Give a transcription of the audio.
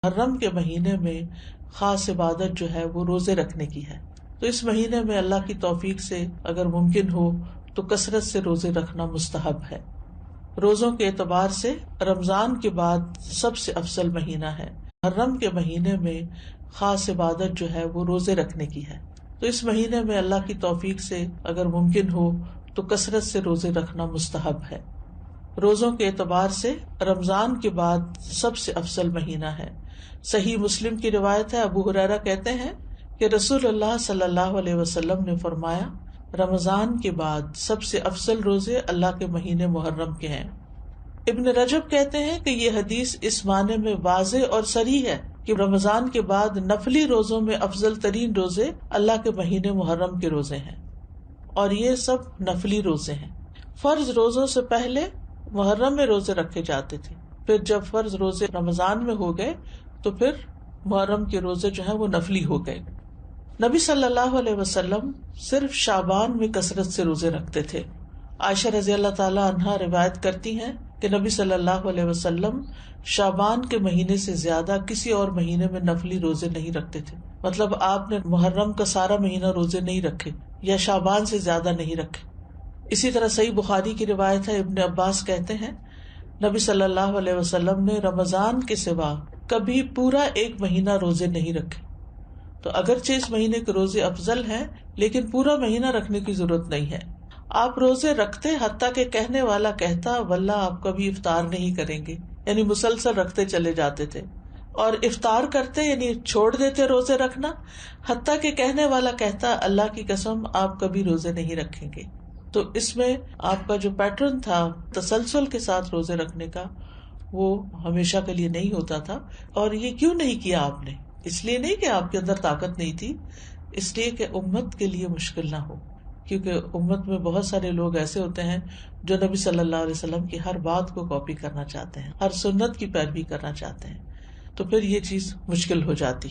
محرم کے مہینے میں خاص عبادت جو ہے وہ روزے رکھنے کی ہے. تو اس مہینے میں اللہ کی توفیق سے اگر ممکن ہو تو کثرت سے روزے رکھنا مستحب ہے. روزوں کے اعتبار سے رمضان کے بعد سب سے افضل مہینہ ہے. محرم کے مہینے میں خاص عبادت جو ہے وہ روزے رکھنے کی ہے. تو اس مہینے میں اللہ کی توفیق سے اگر ممکن ہو تو کثرت سے روزے رکھنا مستحب ہے. روزوں کے اعتبار سے رمضان کے بعد سب سے افضل مہینہ ہے. صحیح مسلم کی روایت ہے، ابو ہریرہ کہتے ہیں کہ رسول اللہ صلی اللہ علیہ وسلم نے فرمایا، رمضان کے بعد سب سے افضل روزے اللہ کے مہینے محرم کے ہیں. ابن رجب کہتے ہیں کہ یہ حدیث اس معنی میں واضح اور صریح ہے کہ رمضان کے بعد نفلی روزوں میں افضل ترین روزے اللہ کے مہینے محرم کے روزے ہیں، اور یہ سب نفلی روزے ہیں. فرض روزوں سے پہلے محرم میں روزے رکھے جاتے تھے، پھر جب فرض روزے رمضان میں ہو گئے تو پھر محرم کے روزے جو ہیں وہ نفلی ہو گئے. نبی صلی اللہ علیہ وسلم صرف شعبان میں کثرت سے روزے رکھتے تھے. عائشہ رضی اللہ تعالی عنہا روایت کرتی ہیں کہ نبی صلی اللہ علیہ وسلم شعبان کے مہینے سے زیادہ کسی اور مہینے میں نفلی روزے نہیں رکھتے تھے. مطلب آپ نے محرم کا سارا مہینہ روزے نہیں رکھے یا شعبان سے زیادہ نہیں رکھے. اسی طرح صحیح بخاری کی روایت ہے، ابن عباس کہتے ہیں نبی صلی اللہ علیہ وسلم نے رمضان کے سوا کبھی پورا ایک مہینہ روزے نہیں رکھے. تو اگرچہ اس مہینے کے روزے افضل ہیں لیکن پورا مہینہ رکھنے کی ضرورت نہیں ہے. آپ روزے رکھتے حتیٰ کہ کہنے والا کہتا واللہ آپ کبھی افطار نہیں کریں گے، یعنی مسلسل رکھتے چلے جاتے تھے. اور افطار کرتے یعنی چھوڑ دیتے روزے رکھنا حتیٰ کہ کہنے والا کہتا اللہ کی قسم آپ کبھی روزے نہیں رکھیں گے. تو اس میں آپ کا جو پیٹرن تھا تسلسل کے ساتھ روزے رکھنے کا وہ ہمیشہ کے لیے نہیں ہوتا تھا. اور یہ کیوں نہیں کیا آپ نے؟ اس لیے نہیں کہ آپ کے اندر طاقت نہیں تھی، اس لیے کہ امت کے لیے مشکل نہ ہو. کیونکہ امت میں بہت سارے لوگ ایسے ہوتے ہیں جو نبی صلی اللہ علیہ وسلم کی ہر بات کو کاپی کرنا چاہتے ہیں، ہر سنت کی پیروی کرنا چاہتے ہیں، تو پھر یہ چیز مشکل ہو جاتی.